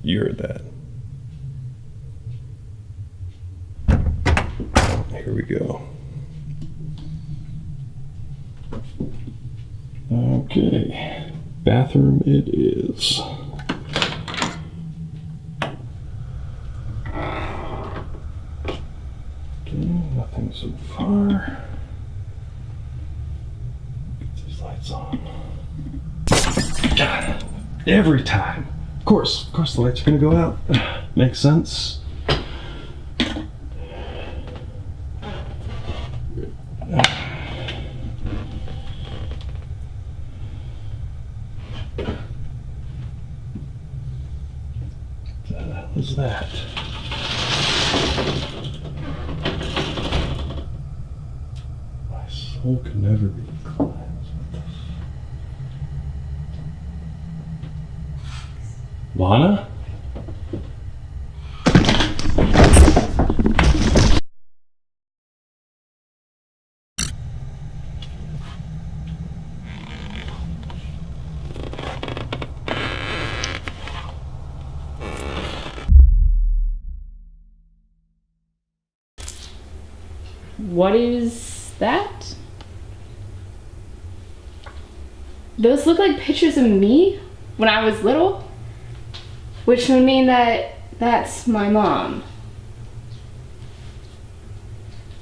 You heard that. Here we go. Okay, bathroom it is. Okay, nothing so far. Get these lights on. God, every time. Of course the lights are gonna go out. Makes sense. What is that? My soul can never be cleansed. Lana? What is that? Those look like pictures of me when I was little, which would mean that that's my mom.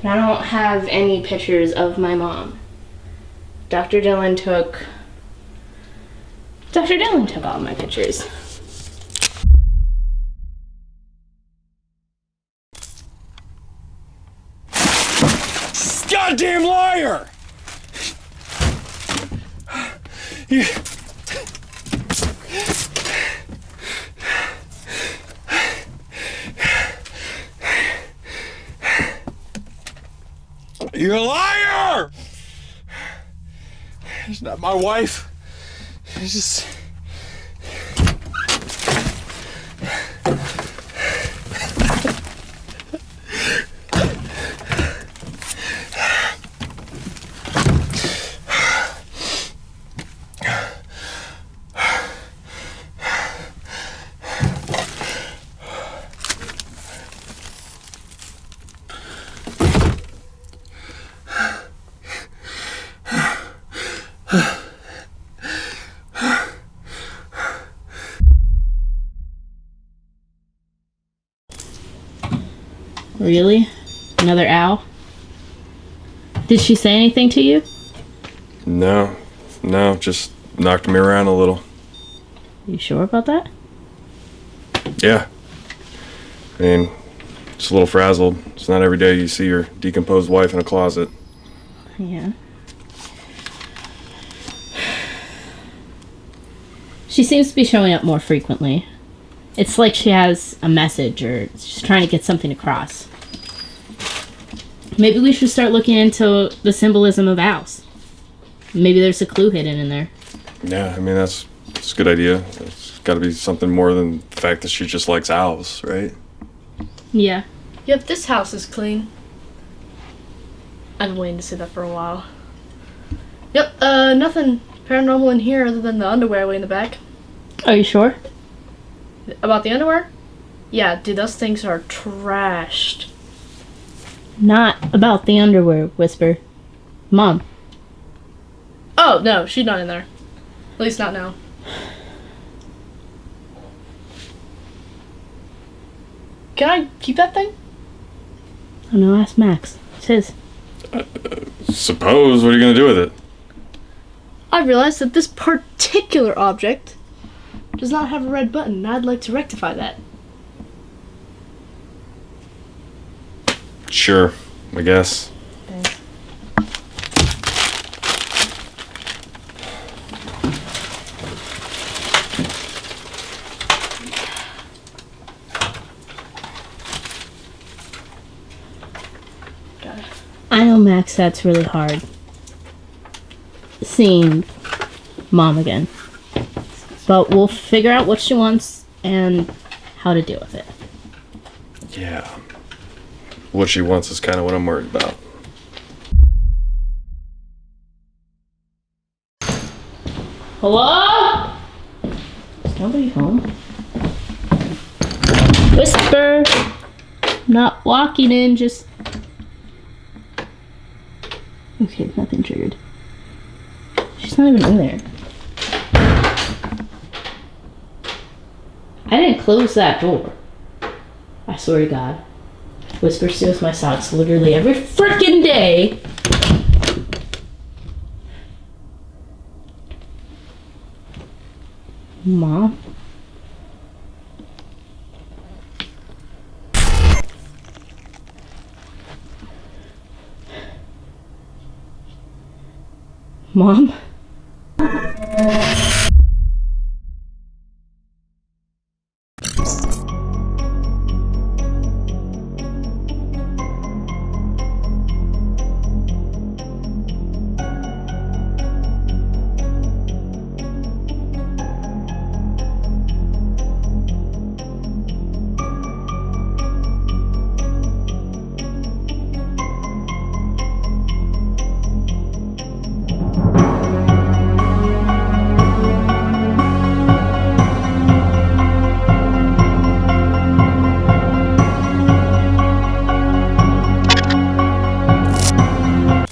But I don't have any pictures of my mom. Dr. Dillon took all my pictures. Goddamn liar! You're a liar! She's not my wife. She's just... Really? Another owl? Did she say anything to you? No, just knocked me around a little. You sure about that? Yeah. I mean, just a little frazzled. It's not every day you see your decomposed wife in a closet. Yeah. She seems to be showing up more frequently. It's like she has a message or she's trying to get something across. Maybe we should start looking into the symbolism of owls. Maybe there's a clue hidden in there. Yeah, I mean, that's a good idea. It's got to be something more than the fact that she just likes owls, right? Yeah. Yep, this house is clean. I've been waiting to see that for a while. Yep, nothing paranormal in here other than the underwear way in the back. Are you sure? About the underwear? Yeah, dude, those things are trashed. Not about the underwear, Whisper. Mom. Oh, no, she's not in there. At least not now. Can I keep that thing? Oh no, ask Max. It's his. Suppose, what are you going to do with it? I realized that this particular object does not have a red button, and I'd like to rectify that. Sure, I guess. Thanks. Got it. I know, Max, that's really hard. Seeing Mom again. But we'll figure out what she wants and how to deal with it. Yeah. What she wants is kind of what I'm worried about. Hello? Is nobody home? Whisper. Not walking in, just... Okay, nothing triggered. She's not even in there. I didn't close that door. I swear to God. Whisper steals my socks literally every freaking day. Mom? Mom?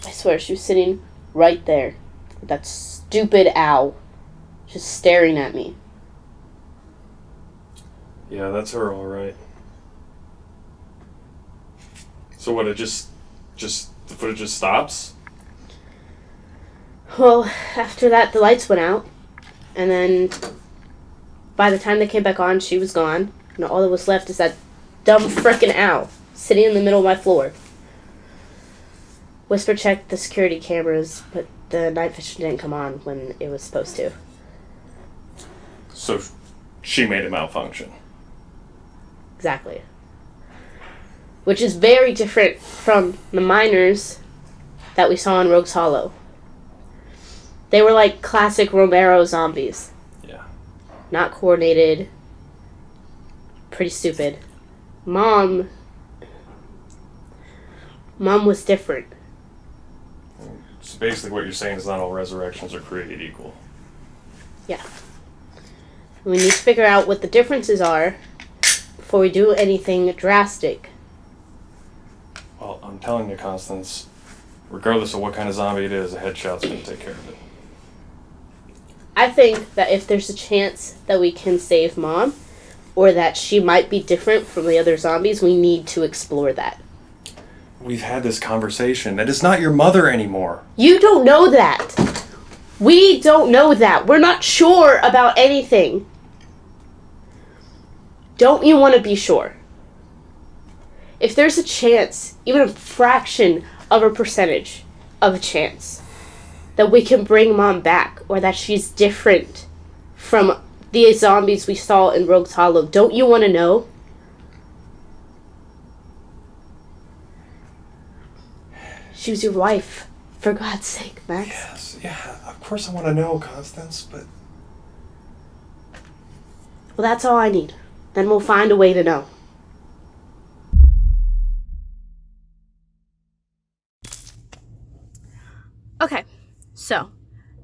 I swear, she was sitting right there. That stupid owl. Just staring at me. Yeah, that's her, all right. So what, the footage just stops? Well, after that, the lights went out. And then, by the time they came back on, she was gone. And all that was left is that dumb frickin' owl sitting in the middle of my floor. Whisper checked the security cameras, but the night vision didn't come on when it was supposed to. So she made it malfunction. Exactly. Which is very different from the miners that we saw in Rogue's Hollow. They were like classic Romero zombies. Yeah. Not coordinated. Pretty stupid. Mom was different. So basically what you're saying is not all resurrections are created equal. Yeah. We need to figure out what the differences are before we do anything drastic. Well, I'm telling you, Constance, regardless of what kind of zombie it is, a headshot's going to take care of it. I think that if there's a chance that we can save Mom, or that she might be different from the other zombies, we need to explore that. We've had this conversation. That is not your mother anymore. You don't know that. We don't know that. We're not sure about anything. Don't you want to be sure? If there's a chance, even a fraction of a percentage of a chance, that we can bring Mom back, or that she's different from the zombies we saw in Rogue's Hollow, don't you want to know? She was your wife. For God's sake, Max. Yes, yeah, of course I want to know, Constance, but... Well, that's all I need. Then we'll find a way to know. Okay, so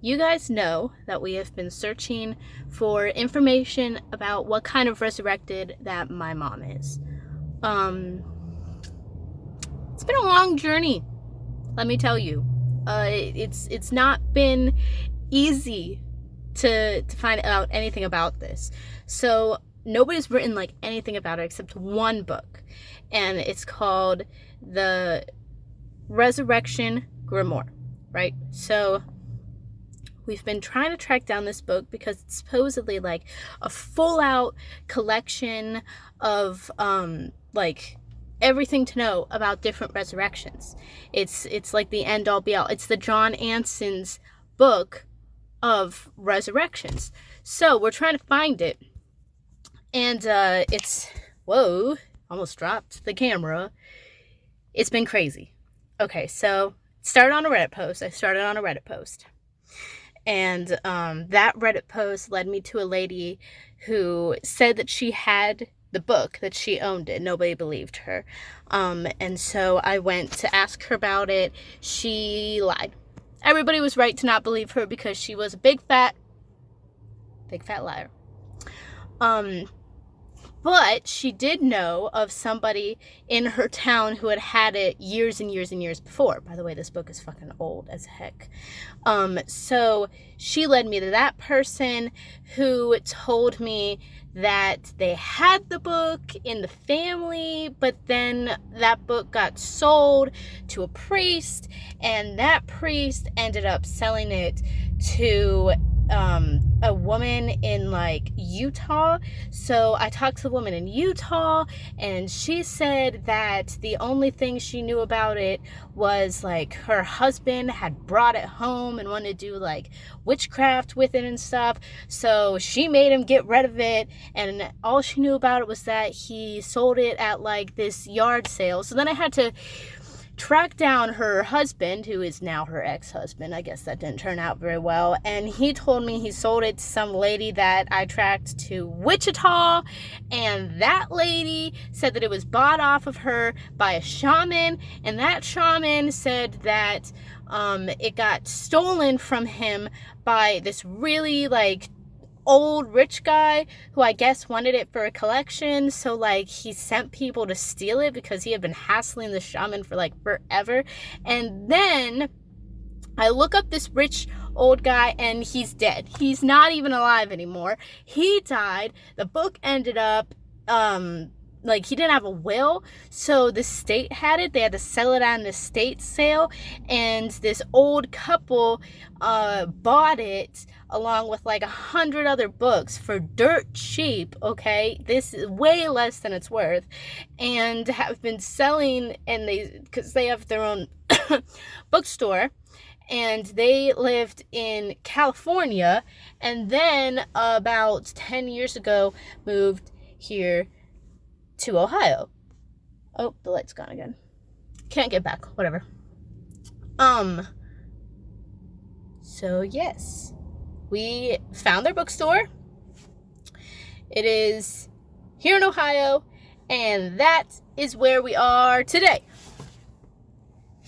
you guys know that we have been searching for information about what kind of resurrected that my mom is. It's been a long journey, let me tell you. It's not been easy to find out anything about this. So nobody's written like anything about it except one book, and it's called The Resurrection Grimoire, right? So we've been trying to track down this book because it's supposedly like a full out collection of like everything to know about different resurrections. It's like the end all be all. It's the John Anson's book of resurrections. So we're trying to find it, and it's, whoa, almost dropped the camera. It's been crazy. Okay, so it started on a Reddit post. I started on a Reddit post, and that Reddit post led me to a lady who said that she had the book, that she owned it. Nobody believed her. And so I went to ask her about it. She lied. Everybody was right to not believe her because she was a big fat liar. But she did know of somebody in her town who had it years and years and years before. By the way, this book is fucking old as heck. So she led me to that person who told me that they had the book in the family, but then that book got sold to a priest, and that priest ended up selling it to a woman in like Utah. So I talked to the woman in Utah, and she said that the only thing she knew about it was like her husband had brought it home and wanted to do like witchcraft with it and stuff, so she made him get rid of it, and all she knew about it was that he sold it at like this yard sale. So then I had to track down her husband, who is now her ex-husband. I guess that didn't turn out very well. And he told me he sold it to some lady that I tracked to Wichita. And that lady said that it was bought off of her by a shaman. And that shaman said that it got stolen from him by this really like old rich guy who I guess wanted it for a collection. So like he sent people to steal it because he had been hassling the shaman for like forever. And then I look up this rich old guy, and he's dead. He's not even alive anymore. He died. The book ended up like he didn't have a will, so the state had it. They had to sell it on an estate sale, and this old couple bought it along with like 100 other books for dirt cheap. Okay, this is way less than it's worth, and have been selling, and because they have their own bookstore, and they lived in California, and then about 10 years ago moved here to Ohio. Oh, the light's gone again. Can't get back. Whatever. So yes, we found their bookstore. It is here in Ohio, and that is where we are today.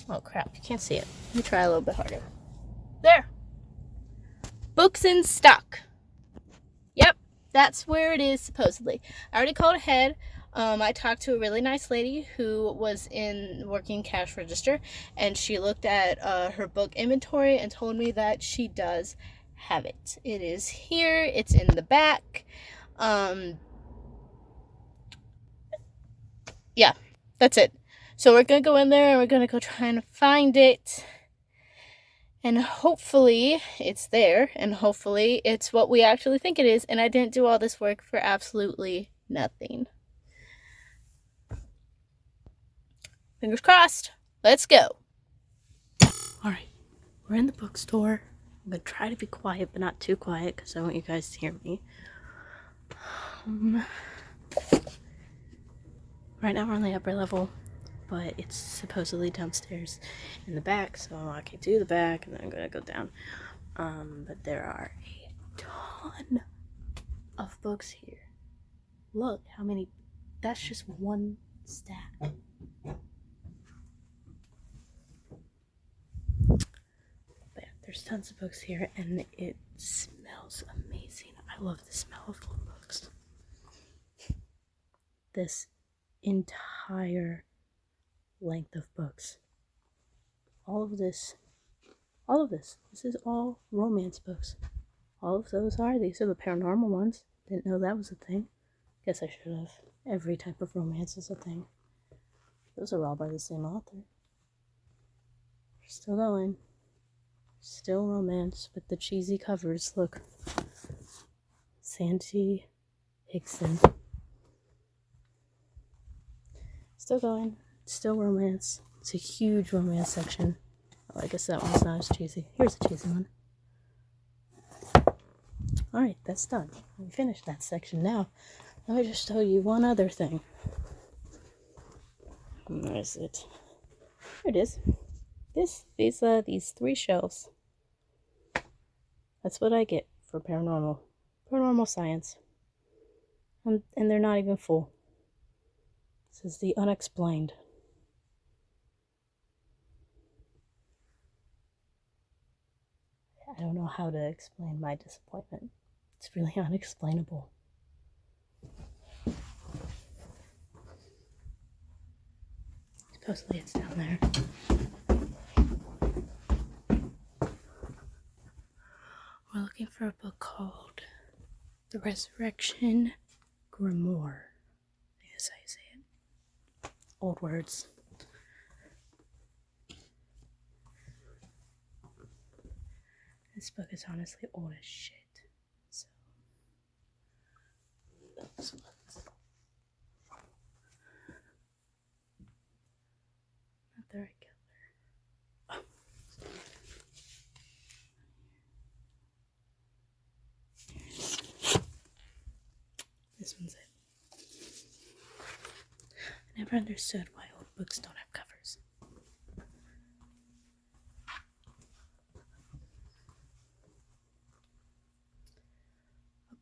Oh crap, you can't see it. Let me try a little bit harder. There. Books in stock. Yep, that's where it is supposedly. I already called ahead. I talked to a really nice lady who was in working cash register, and she looked at her book inventory and told me that she does have it. It is here. It's in the back. Yeah, that's it. So we're going to go in there, and we're going to go try and find it. And hopefully it's there, and hopefully it's what we actually think it is, and I didn't do all this work for absolutely nothing. Fingers crossed. Let's go. Alright, we're in the bookstore. I'm going to try to be quiet, but not too quiet, because I want you guys to hear me. Right now we're on the upper level, but it's supposedly downstairs in the back, so I can do the back, and then I'm going to go down. But there are a ton of books here. Look how many. That's just one stack. There's tons of books here, and it smells amazing. I love the smell of old books. This entire length of books. All of this. This is all romance books. All of those are. These are the paranormal ones. Didn't know that was a thing. Guess I should have. Every type of romance is a thing. Those are all by the same author. We're still going. Still romance with the cheesy covers. Look. Sandy Hickson. Still going. Still romance. It's a huge romance section. Oh, I guess that one's not as cheesy. Here's a cheesy one. Alright, that's done. We finished that section now. Let me just show you one other thing. Where is it? Here it is. These 3 shelves. That's what I get for paranormal science. And they're not even full. This is the unexplained. I don't know how to explain my disappointment. It's really unexplainable. Supposedly it's down there. We're looking for a book called The Resurrection Grimoire. I think that's how you say it. Old words. This book is honestly old as shit. So, this one's not the right color. Oh. This one's it. I never understood why old books don't have covers.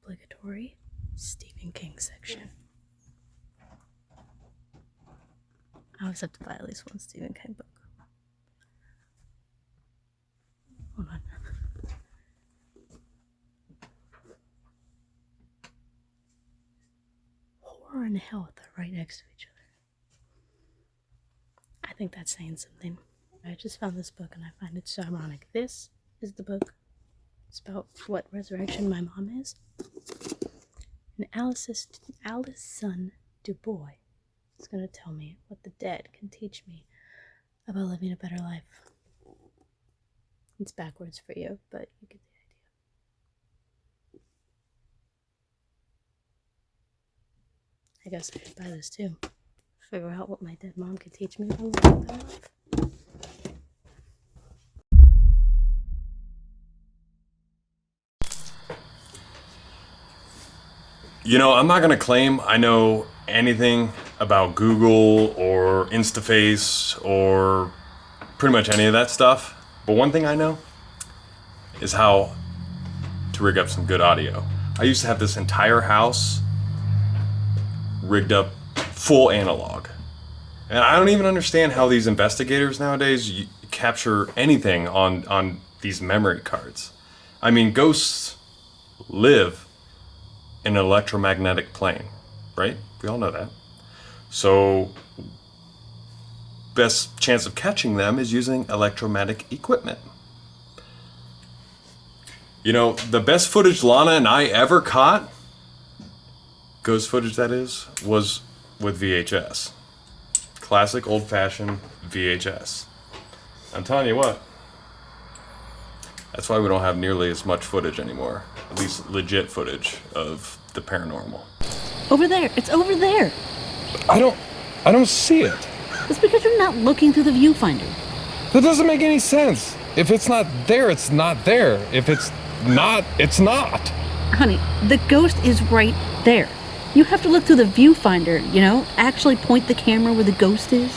Obligatory Stephen King section. I always have to buy at least one Stephen King book. Hold on. Horror and hell, they're right next to each other. I think that's saying something. I just found this book and I find it so ironic. This is the book. It's about what resurrection my mom is. And Alison DuBois is going to tell me what the dead can teach me about living a better life. It's backwards for you, but you get the idea. I guess I should buy this too. Figure out what my dead mom could teach me about living a better life. You know, I'm not gonna claim I know anything about Google or Instaface or pretty much any of that stuff. But one thing I know is how to rig up some good audio. I used to have this entire house rigged up full analog. And I don't even understand how these investigators nowadays capture anything on these memory cards. I mean, ghosts live in an electromagnetic plane, right? We all know that. So, best chance of catching them is using electromagnetic equipment. You know, the best footage Lana and I ever caught, ghost footage that is, was with VHS. Classic old-fashioned VHS. I'm telling you what, that's why we don't have nearly as much footage anymore. At least legit footage of the paranormal. Over there. It's over there. I don't see it. It's because you're not looking through the viewfinder. That doesn't make any sense. If it's not there, it's not there. If it's not, it's not. Honey, the ghost is right there. You have to look through the viewfinder, you know? Actually point the camera where the ghost is.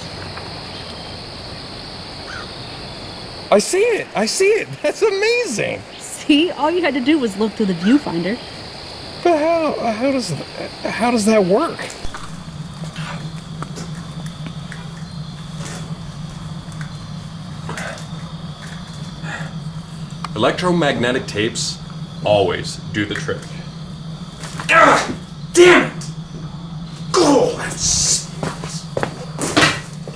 I see it. I see it. That's amazing. See? All you had to do was look through the viewfinder. But how does that work? Electromagnetic tapes always do the trick. Ah! Damn it! Oh, that's...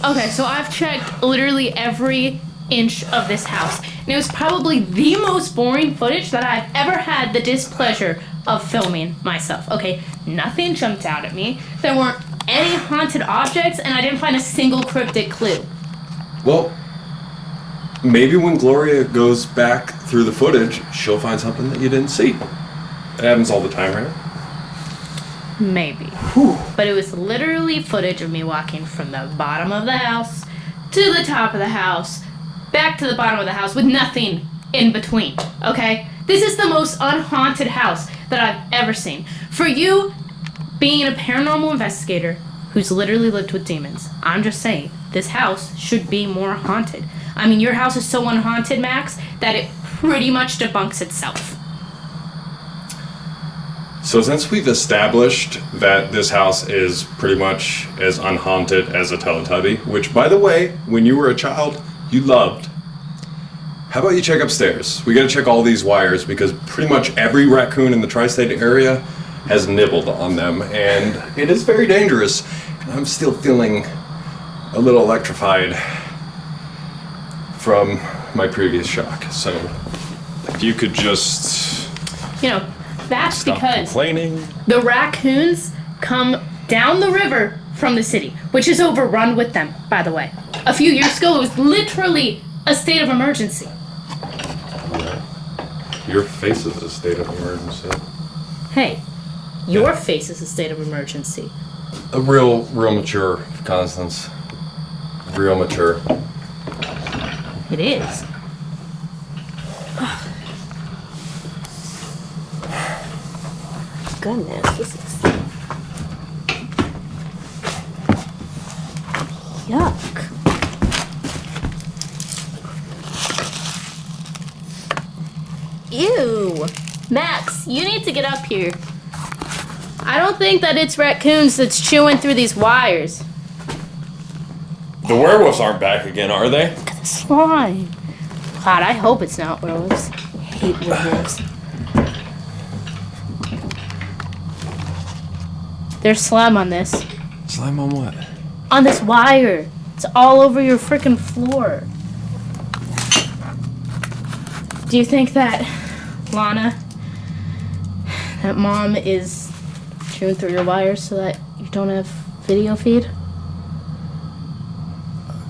Okay, so I've checked literally every inch of this house. And it was probably the most boring footage that I've ever had the displeasure of filming myself. Okay, nothing jumped out at me. There weren't any haunted objects, and I didn't find a single cryptic clue. Well, maybe when Gloria goes back through the footage, she'll find something that you didn't see. It happens all the time, right? Maybe. Whew. But it was literally footage of me walking from the bottom of the house to the top of the house, back to the bottom of the house with nothing in between, okay? This is the most unhaunted house that I've ever seen. For you, being a paranormal investigator who's literally lived with demons, I'm just saying, this house should be more haunted. I mean, your house is so unhaunted, Max, that it pretty much debunks itself. So since we've established that this house is pretty much as unhaunted as a Teletubby, which, by the way, when you were a child, you loved, how about you check upstairs? We gotta check all these wires because pretty much every raccoon in the tri-state area has nibbled on them, and it is very dangerous. And I'm still feeling a little electrified from my previous shock. So if you could just You know, that's stop because complaining. the raccoons come down the river from the city, which is overrun with them, by the way. A few years ago, it was literally a state of emergency. Your face is a state of emergency. Hey, your face is a state of emergency. A real mature, Constance. Real mature. It is. Goodness, this is... Yuck. Ew. Max, you need to get up here. I don't think that it's raccoons that's chewing through these wires. The werewolves aren't back again, are they? Look at the slime. God, I hope it's not werewolves. I hate werewolves. There's slime on this. Slime on what? On this wire. It's all over your freaking floor. Do you think that, Lana, that Mom is chewing through your wires so that you don't have video feed?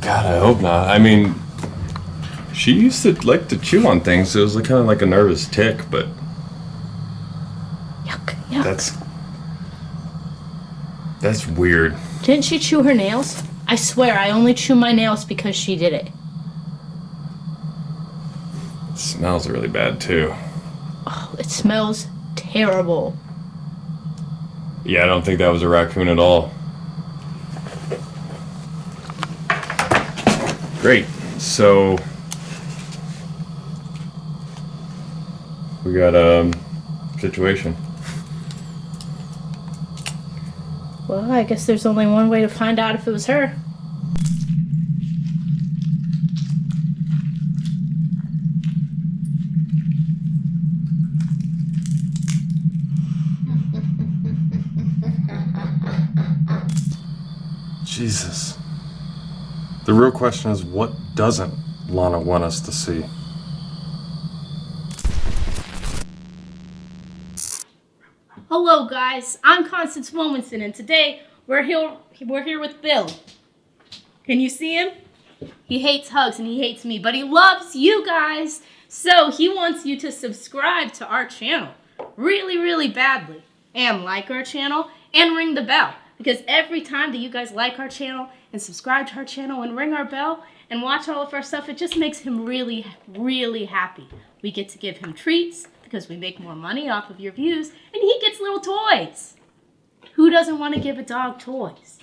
God, I hope not. I mean, she used to like to chew on things. So it was kind of like a nervous tick, but Yuck, yuck. that's weird. Didn't she chew her nails? I swear, I only chew my nails because she did it. It smells really bad too. Oh, it smells terrible. Yeah, I don't think that was a raccoon at all. Great. So we got a situation. Well, I guess there's only one way to find out if it was her. Jesus. The real question is, what doesn't Lana want us to see? Hello, guys. I'm Constance Wilmanson, and today we're here with Bill. Can you see him? He hates hugs and he hates me, but he loves you guys. So he wants you to subscribe to our channel really, really badly, and like our channel and ring the bell, because every time that you guys like our channel and subscribe to our channel and ring our bell and watch all of our stuff, it just makes him really, really happy. We get to give him treats because we make more money off of your views, and he gets little toys. Who doesn't want to give a dog toys?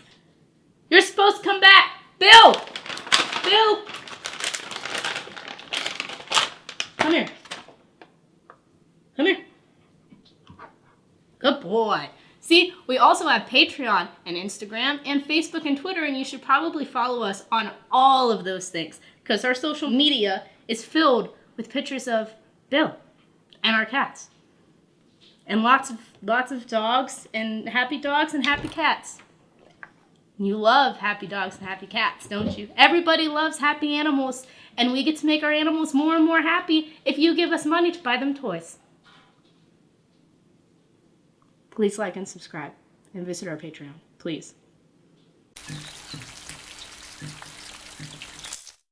You're supposed to come back. Bill! Bill! Come here. Come here. Good boy. See, we also have Patreon and Instagram and Facebook and Twitter, and you should probably follow us on all of those things because our social media is filled with pictures of Bill and our cats. And lots of dogs and happy cats. You love happy dogs and happy cats, don't you? Everybody loves happy animals, and we get to make our animals more and more happy if you give us money to buy them toys. Please like and subscribe and visit our Patreon, please.